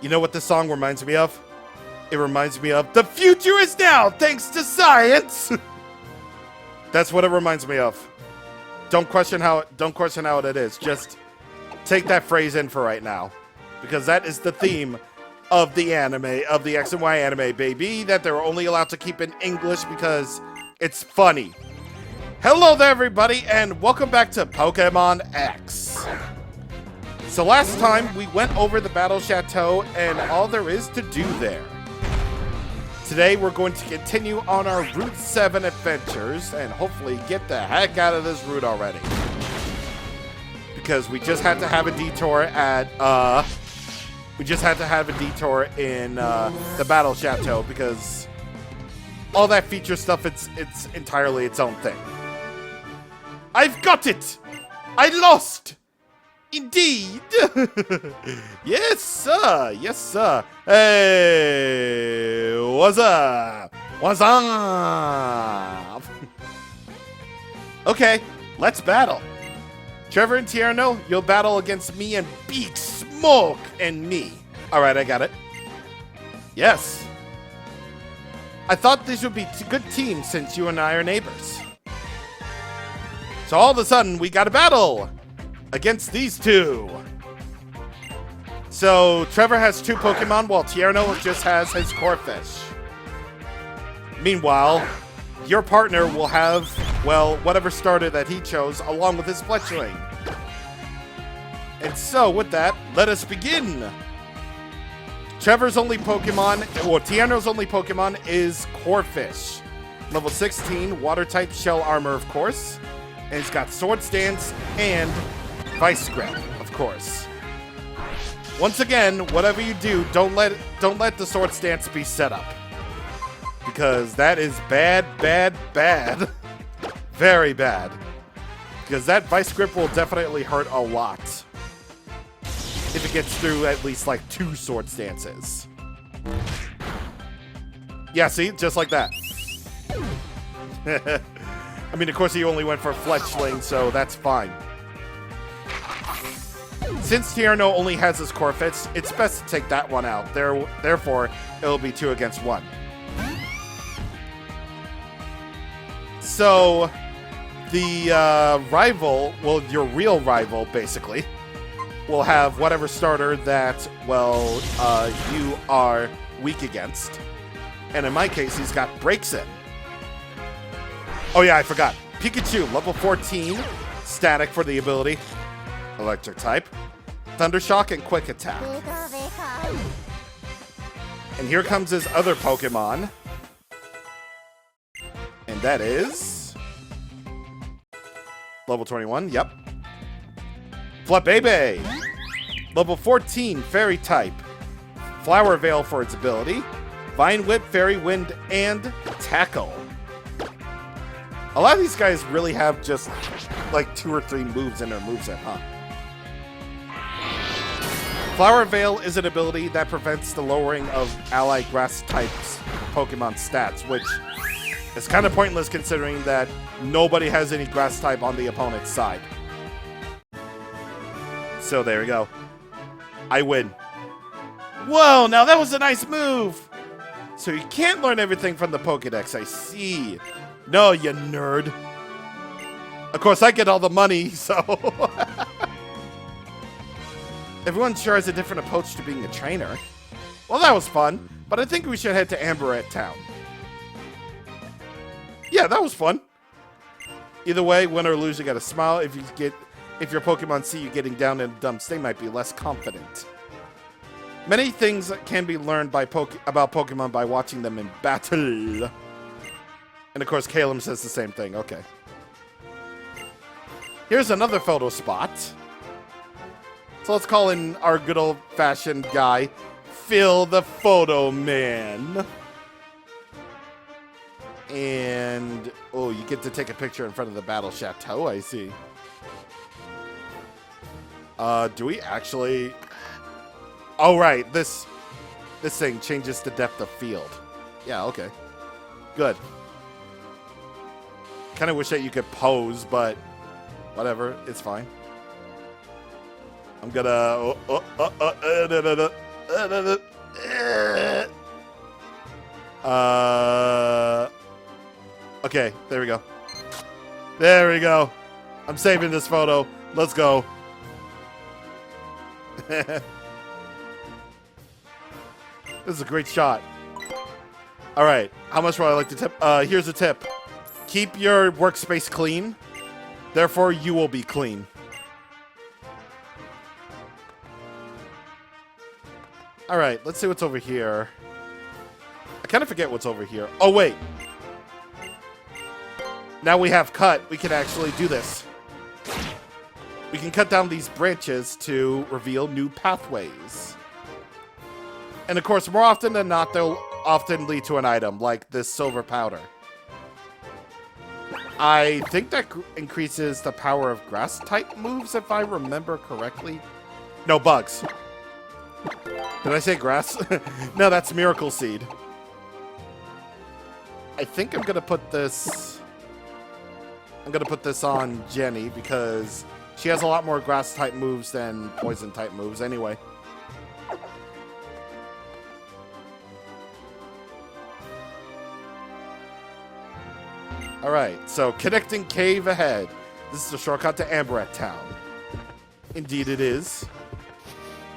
You know what this song reminds me of? It reminds me of the future is now thanks to science. That's what it reminds me of. Don't question how it is. Just take that phrase in for right now, because that is the theme of the anime, of the X and Y anime, baby, that they're only allowed to keep in English because it's funny. Hello there, everybody, and welcome back to Pokémon X. So last time, we went over the Battle Chateau and all there is to do there. Today, we're going to continue on our Route 7 adventures and hopefully get the heck out of this route already. Because we just had to have a detour at, in the Battle Chateau because all that feature stuff, it's entirely its own thing. I've got it! I lost! Indeed! Yes, sir! Yes, sir! Hey! What's up? What's up? Okay, let's battle. Trevor and Tierno, you'll battle against me and Big Smoke and me. Alright, I got it. Yes. I thought these would be a good team since you and I are neighbors. So all of a sudden, we got a battle against these two. So Trevor has 2 Pokemon while Tierno just has his Corphish. Meanwhile, your partner will have, well, whatever starter that he chose along with his Fletchling. And so with that, let us begin. Trevor's only Pokemon, or Tierno's only Pokemon is Corphish. Level 16, water type, shell armor, of course. And it's got Sword Stance and Vice Grip, of course. Once again, whatever you do, don't let the Sword Stance be set up. Because that is bad, bad, bad. Very bad. Because that Vice Grip will definitely hurt a lot. If it gets through at least like 2 Sword Stances. Yeah, see? Just like that. I mean, of course, he only went for Fletchling, so that's fine. Since Tierno only has his Corphish, it's best to take that one out. Therefore, it'll be 2 against 1. So, the rival, well, your real rival, basically, will have whatever starter that, well, you are weak against. And in my case, he's got Breaks In. Oh yeah, I forgot. Pikachu, level 14, static for the ability, electric type, Thunder Shock, and Quick Attack. And here comes his other Pokemon. And that is level 21, yep. Flabebe, level 14, Fairy type, Flower Veil for its ability, Vine Whip, Fairy Wind, and Tackle. A lot of these guys really have just like 2 or 3 moves in their moveset, huh? Flower Veil is an ability that prevents the lowering of ally grass types Pokemon stats, which is kind of pointless considering that nobody has any grass type on the opponent's side. So there we go. I win. Whoa, now that was a nice move! So you can't learn everything from the Pokédex, I see. No, you nerd. Of course, I get all the money, so... Everyone sure has a different approach to being a trainer. Well, that was fun, but I think we should head to Amberette Town. Yeah, that was fun. Either way, win or lose, you gotta smile. If your Pokemon see you getting down in the dumps, they might be less confident. Many things can be learned about Pokemon by watching them in battle. And of course, Caleb says the same thing. Okay. Here's another photo spot. So let's call in our good old-fashioned guy, Phil the Photo Man. And, oh, you get to take a picture in front of the Battle Chateau, I see. Do we actually... Oh, right, this thing changes the depth of field. Yeah, okay. Good. Kind of wish that you could pose, but whatever, it's fine. I'm gonna... Okay, there we go. There we go. I'm saving this photo. Let's go. This is a great shot. All right, how much would I like to tip? Here's a tip. Keep your workspace clean. Therefore, you will be clean. All right, let's see what's over here. I kind of forget what's over here. Oh, wait. Now we have cut. We can actually do this. We can cut down these branches to reveal new pathways. And of course, more often than not, they'll often lead to an item, like this silver powder. I think that increases the power of grass-type moves, if I remember correctly. No, bugs. Did I say grass? No, that's Miracle Seed. I think I'm gonna put this... I'm gonna put this on Jenny, because she has a lot more grass-type moves than poison-type moves anyway. Alright, so connecting cave ahead. This is a shortcut to Amberette Town. Indeed it is.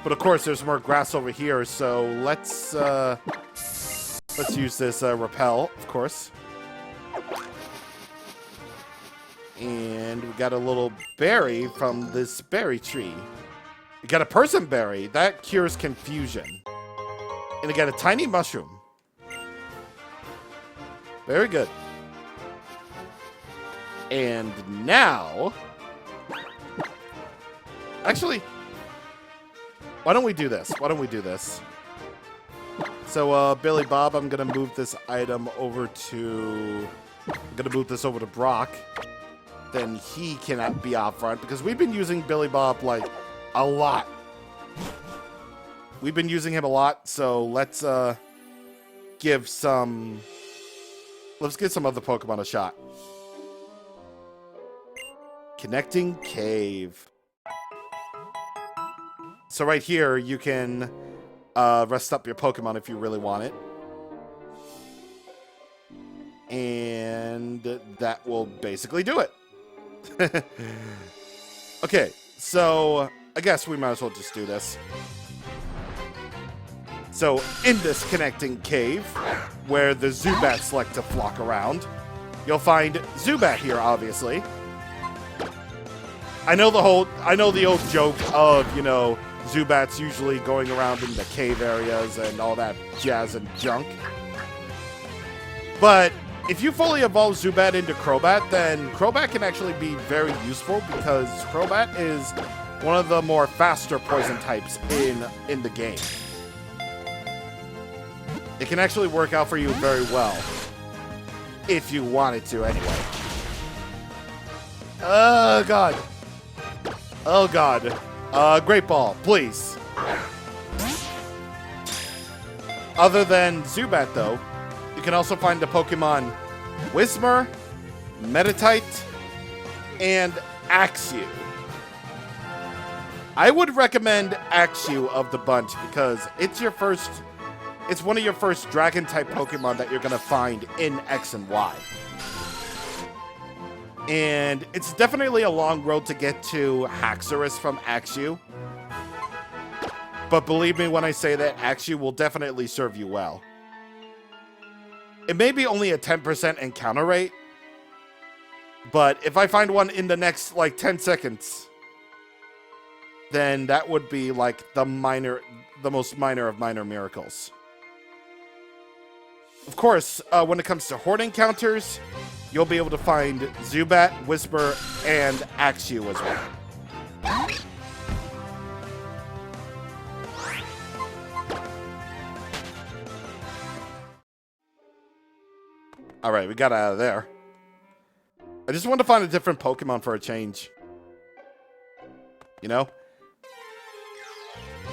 But of course there's more grass over here, so let's use this repel, of course. And we got a little berry from this berry tree. We got a person berry. That cures confusion. And we got a tiny mushroom. Very good. And now... Actually, why don't we do this? So, Billy Bob, I'm going to move this item over to... I'm going to move this over to Brock. Then he cannot be out front, because we've been using Billy Bob, like, a lot. We've been using him a lot, so let's give some... Let's give some other Pokemon a shot. Connecting cave. So right here, you can rest up your Pokemon if you really want it. And that will basically do it. Okay, so I guess we might as well just do this. So in this connecting cave, where the Zubats like to flock around, you'll find Zubat here, obviously. I know the old joke of, you know, Zubats usually going around in the cave areas and all that jazz and junk. But if you fully evolve Zubat into Crobat, then Crobat can actually be very useful, because Crobat is one of the more faster poison types in the game. It can actually work out for you very well, if you wanted to anyway. Oh god. Oh god. Great Ball, please. Other than Zubat, though, you can also find the Pokemon Whismur, Meditite, and Axew. I would recommend Axew of the bunch, because it's one of your first Dragon-type Pokemon that you're going to find in X and Y. And it's definitely a long road to get to Haxorus from Axew. But believe me when I say that Axew will definitely serve you well. It may be only a 10% encounter rate, but if I find one in the next, like, 10 seconds, then that would be, like, the most minor of minor miracles. Of course, when it comes to horde encounters, you'll be able to find Zubat, Whisper, and Axew as well. Alright, we got out of there. I just wanted to find a different Pokemon for a change. You know?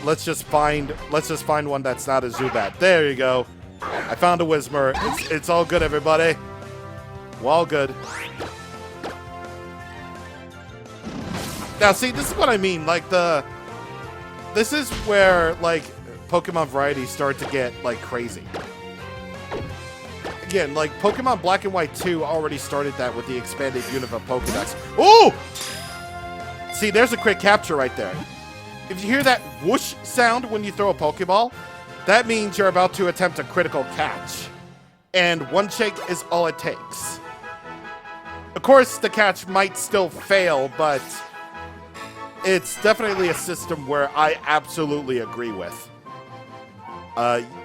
Let's just find one that's not a Zubat. There you go. I found a Whismur. It's all good, everybody. We're all good. Now, see, this is what I mean. Like, this is where, like, Pokemon varieties start to get, like, crazy. Again, like, Pokemon Black and White 2 already started that with the expanded Unova Pokedex. Ooh! See, there's a quick capture right there. If you hear that whoosh sound when you throw a Pokeball, that means you're about to attempt a critical catch. And one shake is all it takes. Of course, the catch might still fail, but it's definitely a system where I absolutely agree with.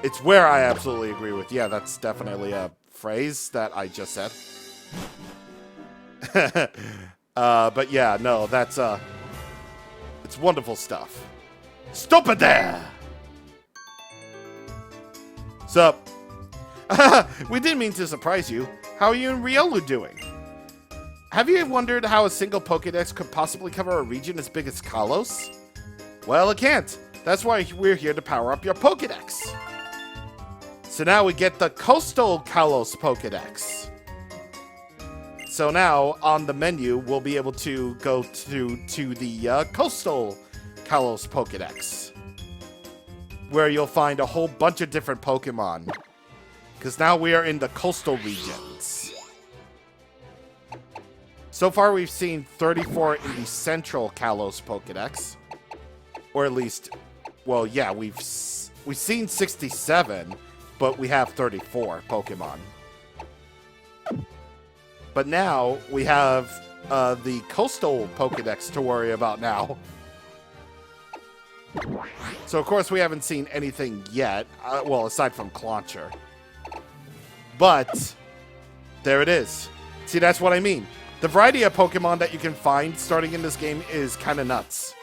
It's where I absolutely agree with. Yeah, that's definitely a phrase that I just said. But yeah, no, that's, it's wonderful stuff. Stop it there! Sup? We didn't mean to surprise you. How are you and Riolu doing? Have you wondered how a single Pokédex could possibly cover a region as big as Kalos? Well, it can't. That's why we're here to power up your Pokédex. So now we get the Coastal Kalos Pokédex. So now, on the menu, we'll be able to go to the Coastal Kalos Pokédex, where you'll find a whole bunch of different Pokemon. Because now we are in the coastal regions. So far, we've seen 34 in the Central Kalos Pokédex. Or at least, well, yeah, we've seen 67, but we have 34 Pokemon. But now, we have the Coastal Pokédex to worry about now. So, of course, we haven't seen anything yet. Well, aside from Clauncher. But, there it is. See, that's what I mean. The variety of Pokemon that you can find starting in this game is kind of nuts.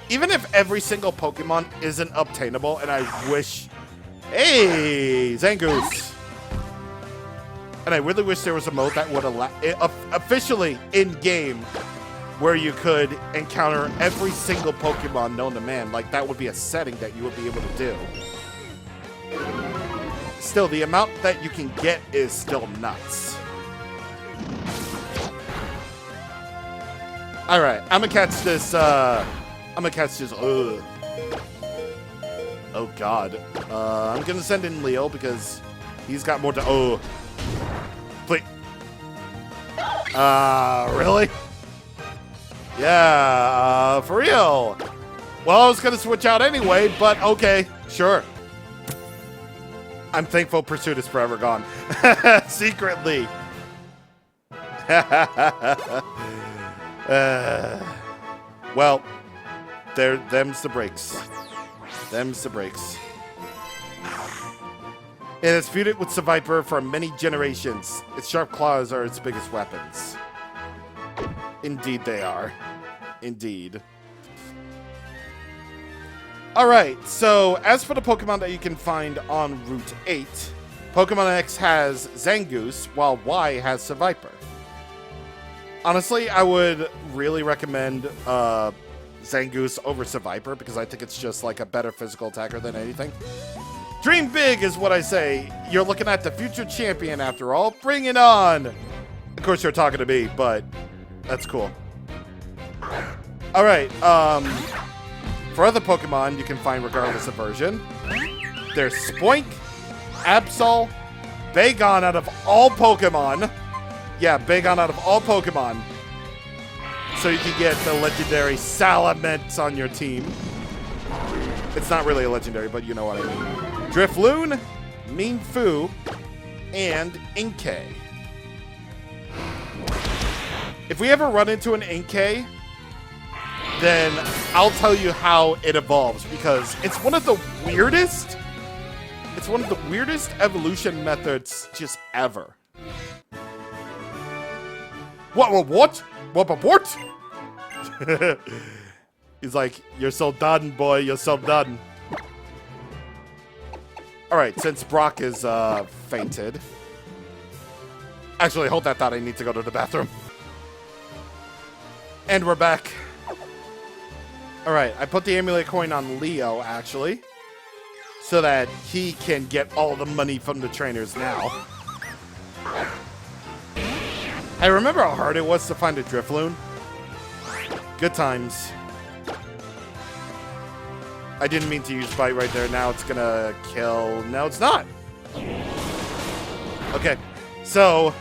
Even if every single Pokemon isn't obtainable, and I wish... Hey, Zangoose! And I really wish there was a mode that would allow... officially in-game, where you could encounter every single Pokemon known to man. Like, that would be a setting that you would be able to do. Still, the amount that you can get is still nuts. Alright, I'm gonna catch this, ugh. Oh god. I'm gonna send in Leo because he's got more to, Please. Really? Yeah, for real. Well, I was gonna switch out anyway, but okay, sure. I'm thankful Pursuit is forever gone. Secretly. Well, them's the breaks. Them's the breaks. It has feuded with Seviper for many generations. Its sharp claws are its biggest weapons. Indeed they are. Indeed. Alright, so as for the Pokemon that you can find on Route 8, Pokemon X has Zangoose, while Y has Seviper. Honestly, I would really recommend Zangoose over Seviper because I think it's just like a better physical attacker than anything. Dream big is what I say. You're looking at the future champion after all. Bring it on! Of course you're talking to me, but that's cool. Alright, for other Pokemon you can find regardless of version, there's Spoink, Absol, Bagon out of all Pokemon. Yeah, Bagon out of all Pokemon. So you can get the legendary Salamence on your team. It's not really a legendary, but you know what I mean. Drifloon, Mienfoo, and Inkay. If we ever run into an Inkay, then I'll tell you how it evolves, because it's one of the weirdest evolution methods just ever. What? He's like, you're so done, boy. You're so done. Alright, since Brock is fainted. Actually, hold that thought. I need to go to the bathroom. And we're back. Alright, I put the amulet coin on Leo, actually. So that he can get all the money from the trainers now. I remember how hard it was to find a Drifloon. Good times. I didn't mean to use bite right there. Now it's gonna kill. No, it's not. Okay, so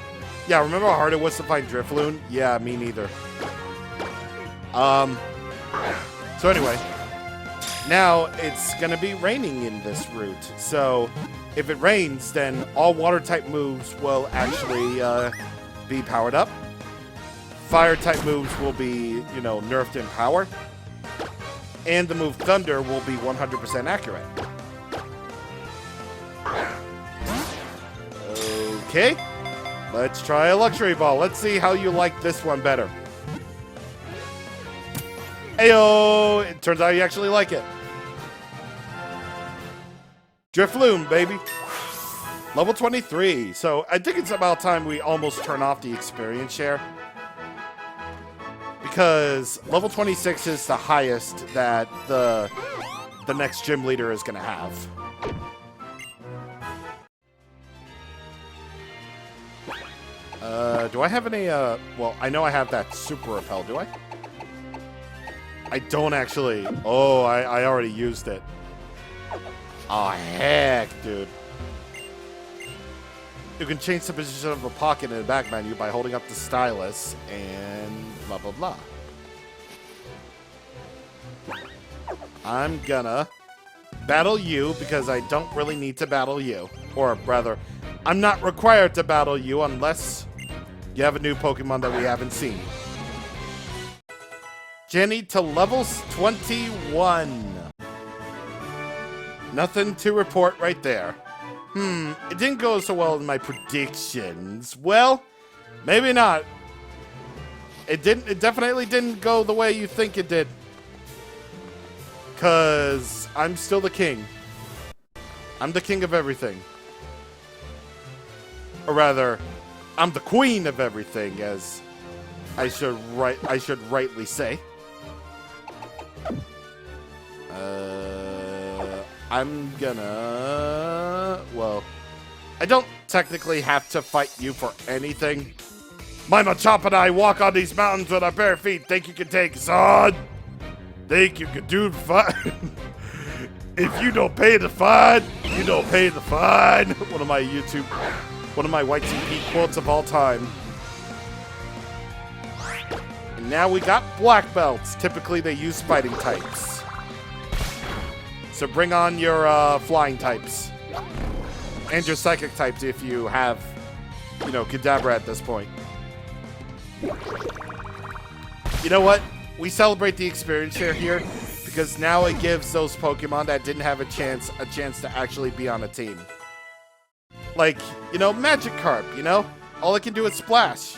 yeah, remember how hard it was to find Drifloon? Yeah, me neither. So anyway, now it's gonna be raining in this route. So if it rains, then all water type moves will actually be powered up. Fire type moves will be, you know, nerfed in power. And the move Thunder will be 100% accurate. Okay, let's try a Luxury Ball. Let's see how you like this one better. Ayo! It turns out you actually like it. Drifloon, baby. Level 23. So I think it's about time we almost turn off the experience share. Because level 26 is the highest that the next gym leader is going to have. Do I have any, well, I know I have that Super Repel, do I? I don't actually. Oh, I already used it. Oh, heck, dude. You can change the position of a pocket in the back menu by holding up the stylus and blah, blah, blah. I'm gonna battle you because I don't really need to battle you. Or rather, I'm not required to battle you unless you have a new Pokemon that we haven't seen. Jenny to levels 21. Nothing to report right there. It didn't go so well in my predictions. Well, maybe not. It definitely didn't go the way you think it did. 'Cause I'm still the king. I'm the king of everything. Or rather, I'm the queen of everything, as I should rightly say. I'm gonna... Well, I don't technically have to fight you for anything. My Machop and I walk on these mountains with our bare feet. Think you can take us on? Think you can do the fine? If you don't pay the fine, you don't pay the fine. One of my White TP quotes of all time. And now we got black belts. Typically they use fighting types. So bring on your flying types. And your psychic types if you have, you know, Kadabra at this point. You know what? We celebrate the experience share here because now it gives those Pokemon that didn't have a chance to actually be on a team. Like, you know, Magikarp, you know? All it can do is splash.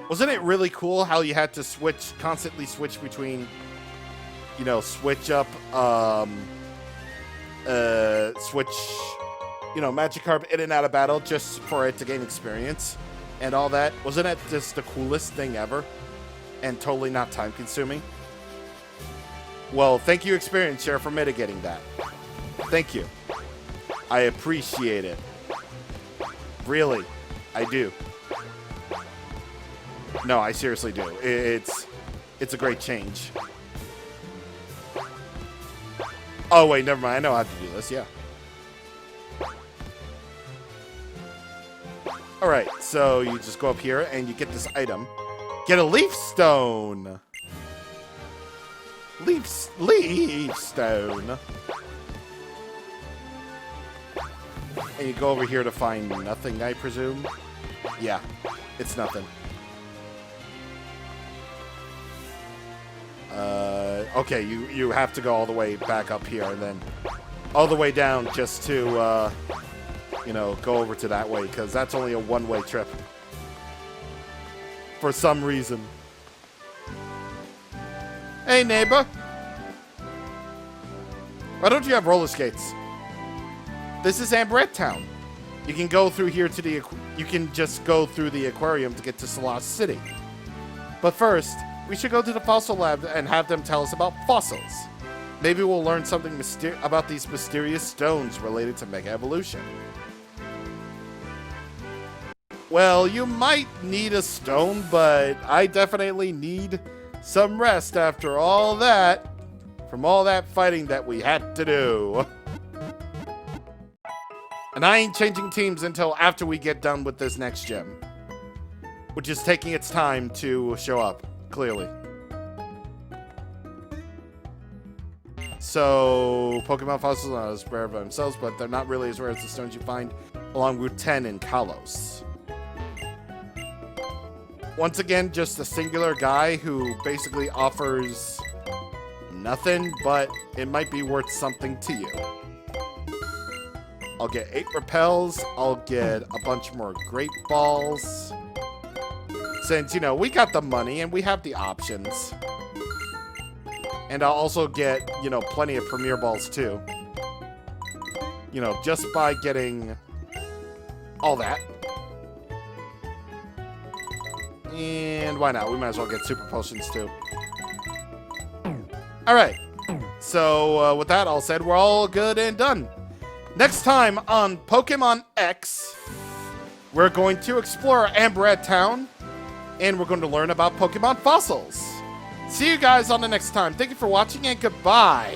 Wasn't it really cool how you had to constantly switch between, you know, switch up, you know, Magikarp in and out of battle just for it to gain experience and all that? Wasn't that just the coolest thing ever? And totally not time consuming? Well, thank you, Experience Share, for mitigating that. Thank you. I appreciate it. Really, I do. No, I seriously do. It's a great change. Oh, wait, never mind. I know how to do this, yeah. Alright, so you just go up here and you get this item. Get a Leaf Stone! Leaf Stone. And you go over here to find nothing, I presume? Yeah, it's nothing. Okay, you have to go all the way back up here and then all the way down just to, you know, go over to that way, because that's only a one-way trip. For some reason. Hey, neighbor. Why don't you have roller skates? This is Amberette Town. You can go through here to the... You can just go through the aquarium to get to Salas City. But first, we should go to the fossil lab and have them tell us about fossils. Maybe we'll learn something about these mysterious stones related to Mega Evolution. Well, you might need a stone, but I definitely need some rest after all that. from all that fighting that we had to do. And I ain't changing teams until after we get done with this next gym, which is taking its time to show up, clearly. So, Pokemon fossils are not as rare by themselves, but they're not really as rare as the stones you find along Route 10 in Kalos. Once again, just a singular guy who basically offers nothing, but it might be worth something to you. I'll get 8 repels. I'll get a bunch more great balls. Since, you know, we got the money and we have the options. And I'll also get, you know, plenty of premier balls too. You know, just by getting all that. And why not? We might as well get super potions too. Alright. So, with that all said, we're all good and done. Next time on Pokemon X, we're going to explore Amberette Town, and we're going to learn about Pokemon fossils. See you guys on the next time. Thank you for watching, and goodbye.